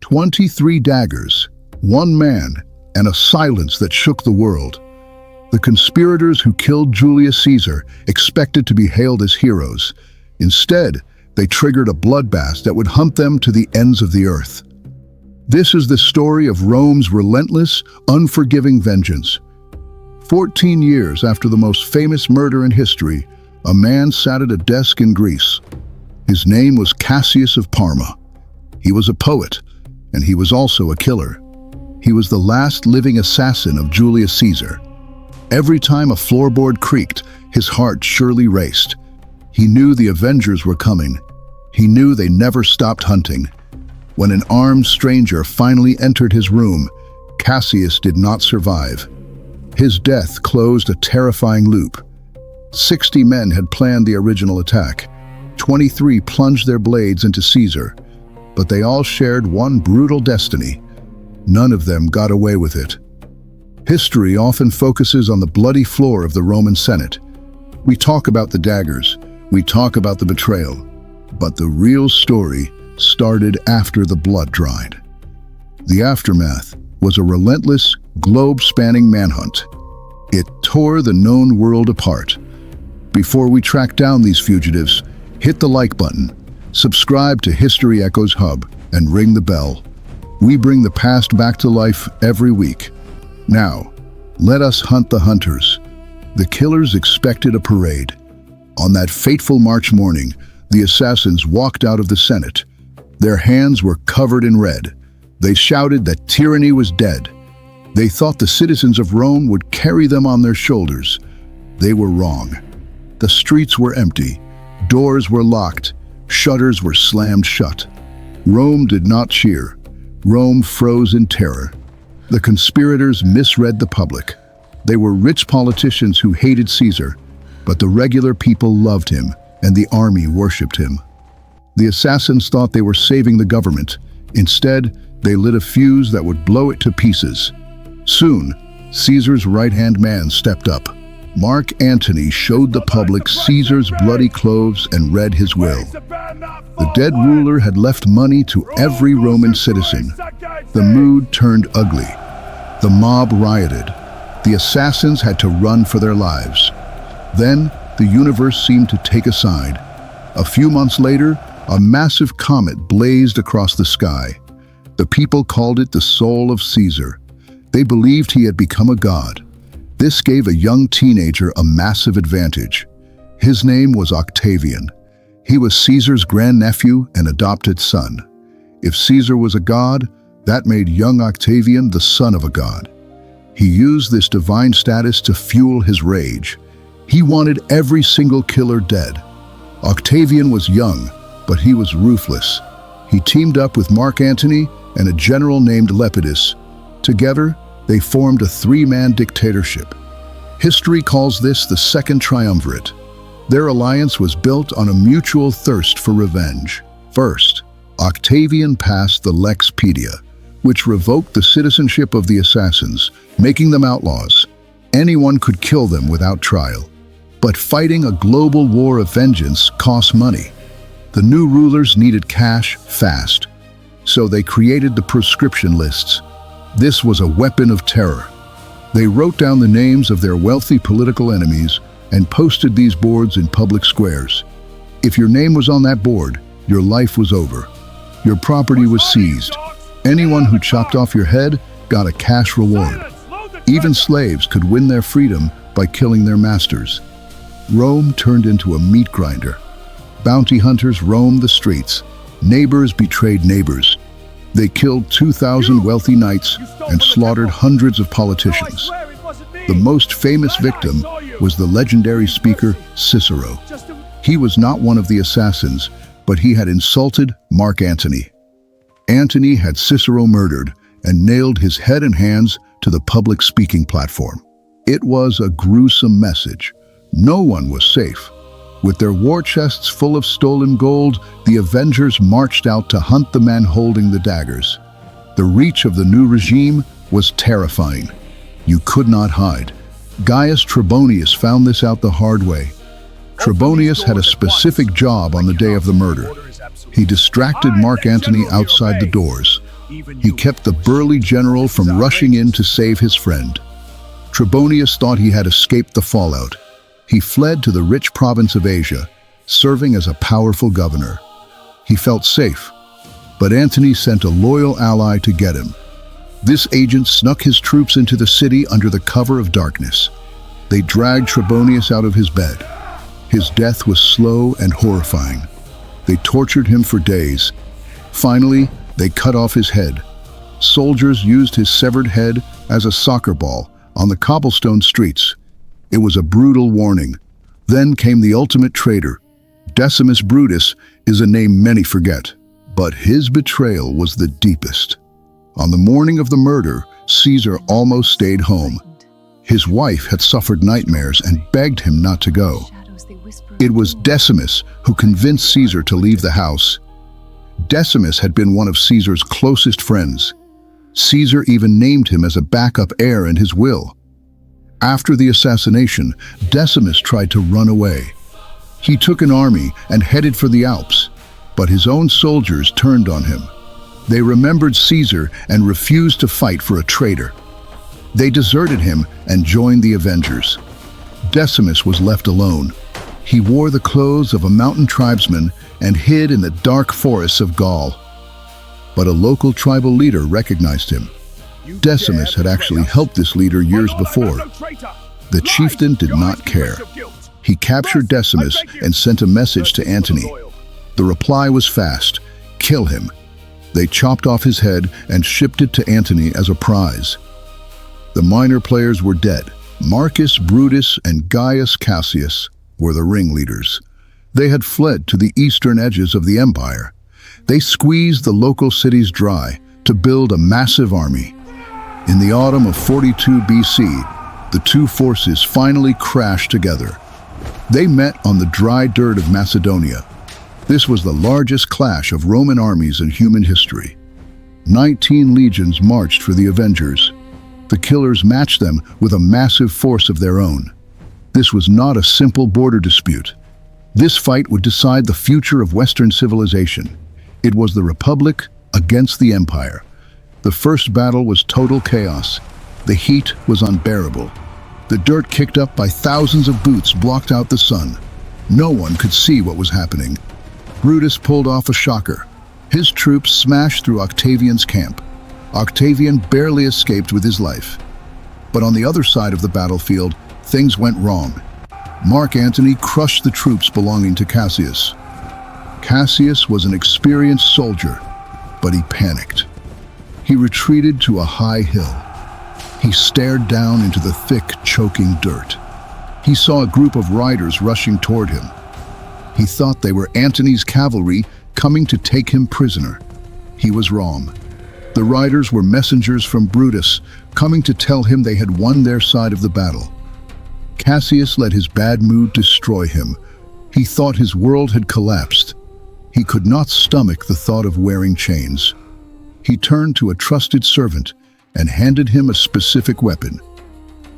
23 daggers, one man, and a silence that shook the world. The conspirators who killed Julius Caesar expected to be hailed as heroes. Instead, they triggered a bloodbath that would hunt them to the ends of the earth. This is the story of Rome's relentless, unforgiving vengeance. 14 years after the most famous murder in history, a man sat at a desk in Greece. His name was Cassius of Parma. He was a poet, and he was also a killer. He was the last living assassin of Julius Caesar. Every time a floorboard creaked, his heart surely raced. He knew the Avengers were coming. He knew they never stopped hunting. When an armed stranger finally entered his room, Cassius did not survive. His death closed a terrifying loop. 60 men had planned the original attack. 23 plunged their blades into Caesar, but they all shared one brutal destiny. None of them got away with it. History often focuses on the bloody floor of the Roman Senate. We talk about the daggers, we talk about the betrayal, but the real story started after the blood dried. The aftermath was a relentless, globe-spanning manhunt. It tore the known world apart. Before we track down these fugitives, hit the like button, subscribe to History Echoes Hub, and ring the bell. We bring the past back to life every week. Now, let us hunt the hunters. The killers expected a parade. On that fateful March morning, the assassins walked out of the Senate. Their hands were covered in red. They shouted that tyranny was dead. They thought the citizens of Rome would carry them on their shoulders. They were wrong. The streets were empty. Doors were locked. Shutters were slammed shut. Rome did not cheer. Rome froze in terror. The conspirators misread the public. They were rich politicians who hated Caesar, but the regular people loved him, and the army worshipped him. The assassins thought they were saving the government. Instead, they lit a fuse that would blow it to pieces. Soon, Caesar's right-hand man stepped up. Mark Antony showed the public Caesar's bloody clothes and read his will. The dead ruler had left money to every Roman citizen. The mood turned ugly. The mob rioted. The assassins had to run for their lives. Then, the universe seemed to take a side. A few months later, a massive comet blazed across the sky. The people called it the soul of Caesar. They believed he had become a god. This gave a young teenager a massive advantage. His name was Octavian. He was Caesar's grandnephew and adopted son. If Caesar was a god, that made young Octavian the son of a god. He used this divine status to fuel his rage. He wanted every single killer dead. Octavian was young, but he was ruthless. He teamed up with Mark Antony and a general named Lepidus. Together, they formed a three-man dictatorship. History calls this the Second Triumvirate. Their alliance was built on a mutual thirst for revenge. First, Octavian passed the Lex Pedia, which revoked the citizenship of the assassins, making them outlaws. Anyone could kill them without trial. But fighting a global war of vengeance cost money. The new rulers needed cash fast, so they created the proscription lists. This was a weapon of terror. They wrote down the names of their wealthy political enemies and posted these boards in public squares. If your name was on that board, your life was over. Your property was seized. Anyone who chopped off your head got a cash reward. Even slaves could win their freedom by killing their masters. Rome turned into a meat grinder. Bounty hunters roamed the streets. Neighbors betrayed neighbors. They killed 2,000 wealthy knights and slaughtered hundreds of politicians. The most famous victim was the legendary speaker Cicero. He was not one of the assassins, but he had insulted Mark Antony. Antony had Cicero murdered and nailed his head and hands to the public speaking platform. It was a gruesome message. No one was safe. With their war chests full of stolen gold, the Avengers marched out to hunt the man holding the daggers. The reach of the new regime was terrifying. You could not hide. Gaius Trebonius found this out the hard way. Trebonius had a specific job on the day of the murder. He distracted Mark Antony outside the doors. He kept the burly general from rushing in to save his friend. Trebonius thought he had escaped the fallout. He fled to the rich province of Asia, serving as a powerful governor. He felt safe, but Antony sent a loyal ally to get him. This agent snuck his troops into the city under the cover of darkness. They dragged Trebonius out of his bed. His death was slow and horrifying. They tortured him for days. Finally, they cut off his head. Soldiers used his severed head as a soccer ball on the cobblestone streets. It was a brutal warning. Then came the ultimate traitor. Decimus Brutus is a name many forget, but his betrayal was the deepest. On the morning of the murder, Caesar almost stayed home. His wife had suffered nightmares and begged him not to go. It was Decimus who convinced Caesar to leave the house. Decimus had been one of Caesar's closest friends. Caesar even named him as a backup heir in his will. After the assassination, Decimus tried to run away. He took an army and headed for the Alps, but his own soldiers turned on him. They remembered Caesar and refused to fight for a traitor. They deserted him and joined the Avengers. Decimus was left alone. He wore the clothes of a mountain tribesman and hid in the dark forests of Gaul. But a local tribal leader recognized him. Decimus had actually helped this leader years before. The chieftain did not care. He captured Decimus and sent a message to Antony. The reply was fast: kill him. They chopped off his head and shipped it to Antony as a prize. The minor players were dead. Marcus Brutus and Gaius Cassius were the ringleaders. They had fled to the eastern edges of the empire. They squeezed the local cities dry to build a massive army. In the autumn of 42 BC, the two forces finally crashed together. They met on the dry dirt of Macedonia. This was the largest clash of Roman armies in human history. 19 legions marched for the Avengers. The killers matched them with a massive force of their own. This was not a simple border dispute. This fight would decide the future of Western civilization. It was the Republic against the Empire. The first battle was total chaos. The heat was unbearable. The dirt kicked up by thousands of boots blocked out the sun. No one could see what was happening. Brutus pulled off a shocker. His troops smashed through Octavian's camp. Octavian barely escaped with his life. But on the other side of the battlefield, things went wrong. Mark Antony crushed the troops belonging to Cassius. Cassius was an experienced soldier, but he panicked. He retreated to a high hill. He stared down into the thick, choking dirt. He saw a group of riders rushing toward him. He thought they were Antony's cavalry coming to take him prisoner. He was wrong. The riders were messengers from Brutus, coming to tell him they had won their side of the battle. Cassius let his bad mood destroy him. He thought his world had collapsed. He could not stomach the thought of wearing chains. He turned to a trusted servant and handed him a specific weapon.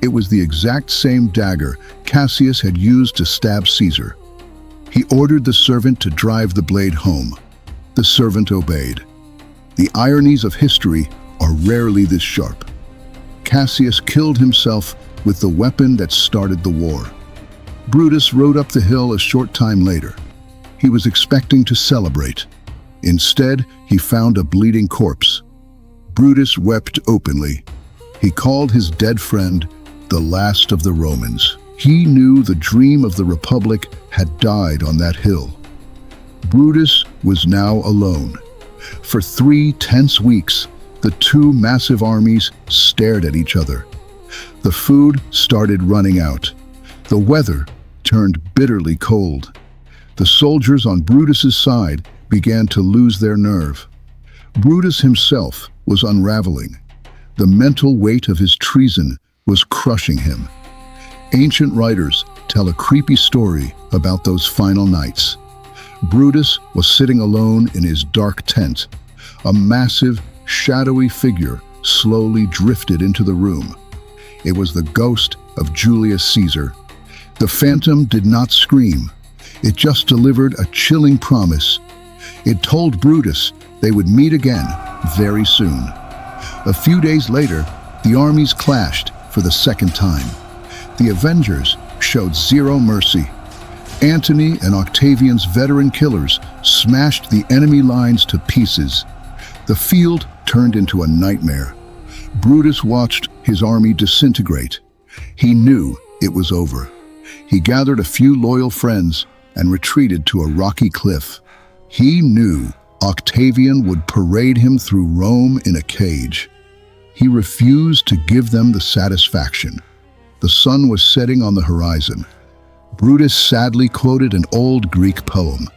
It was the exact same dagger Cassius had used to stab Caesar. He ordered the servant to drive the blade home. The servant obeyed. The ironies of history are rarely this sharp. Cassius killed himself with the weapon that started the war. Brutus rode up the hill a short time later. He was expecting to celebrate. Instead, he found a bleeding corpse. Brutus wept openly. He called his dead friend the last of the Romans. He knew the dream of the Republic had died on that hill. Brutus was now alone. For 3 tense weeks, the two massive armies stared at each other. The food started running out. The weather turned bitterly cold. The soldiers on Brutus's side began to lose their nerve. Brutus himself was unraveling. The mental weight of his treason was crushing him. Ancient writers tell a creepy story about those final nights. Brutus was sitting alone in his dark tent. A massive, shadowy figure slowly drifted into the room. It was the ghost of Julius Caesar. The phantom did not scream. It just delivered a chilling promise. It told Brutus they would meet again, very soon. A few days later, the armies clashed for the second time. The Avengers showed zero mercy. Antony and Octavian's veteran killers smashed the enemy lines to pieces. The field turned into a nightmare. Brutus watched his army disintegrate. He knew it was over. He gathered a few loyal friends and retreated to a rocky cliff. He knew Octavian would parade him through Rome in a cage. He refused to give them the satisfaction. The sun was setting on the horizon. Brutus sadly quoted an old Greek poem.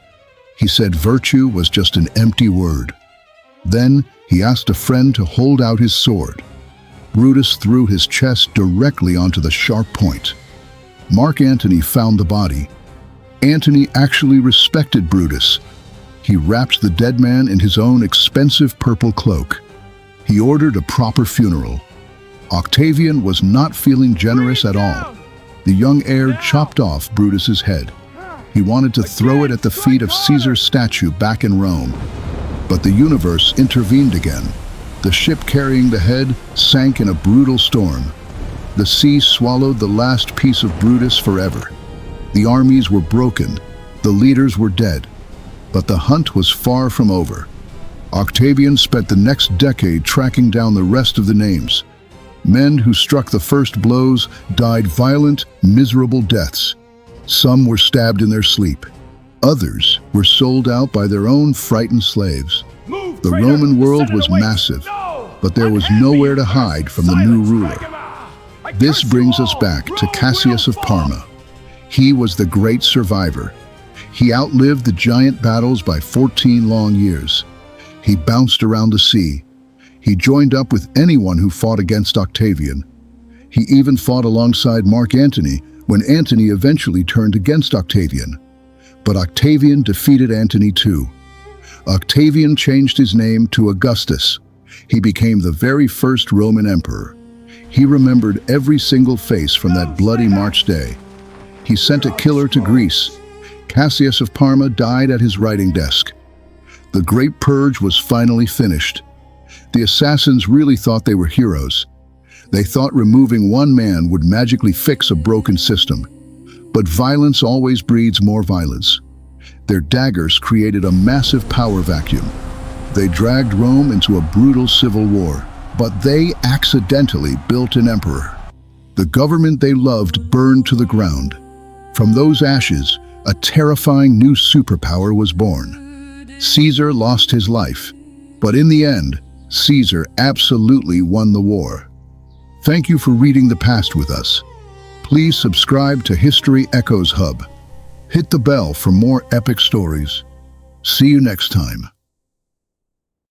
He said virtue was just an empty word. Then he asked a friend to hold out his sword. Brutus threw his chest directly onto the sharp point. Mark Antony found the body. Antony actually respected Brutus. He wrapped the dead man in his own expensive purple cloak. He ordered a proper funeral. Octavian was not feeling generous at all. The young heir chopped off Brutus's head. He wanted to throw it at the feet of Caesar's statue back in Rome. But the universe intervened again. The ship carrying the head sank in a brutal storm. The sea swallowed the last piece of Brutus forever. The armies were broken. The leaders were dead. But the hunt was far from over. Octavian spent the next decade tracking down the rest of the names. Men who struck the first blows died violent, miserable deaths. Some were stabbed in their sleep. Others were sold out by their own frightened slaves. The Roman world was massive, but there was nowhere to hide from the new ruler. This brings us back to Cassius of Parma. He was the great survivor. He outlived the giant battles by 14 long years. He bounced around the sea. He joined up with anyone who fought against Octavian. He even fought alongside Mark Antony when Antony eventually turned against Octavian. But Octavian defeated Antony too. Octavian changed his name to Augustus. He became the very first Roman emperor. He remembered every single face from that bloody March day. He sent a killer to Greece. Cassius of Parma died at his writing desk. The Great Purge was finally finished. The assassins really thought they were heroes. They thought removing one man would magically fix a broken system. But violence always breeds more violence. Their daggers created a massive power vacuum. They dragged Rome into a brutal civil war, but they accidentally built an emperor. The government they loved burned to the ground. From those ashes, a terrifying new superpower was born. Caesar lost his life, but in the end, Caesar absolutely won the war. Thank you for reading the past with us. Please subscribe to History Echoes Hub. Hit the bell for more epic stories. See you next time.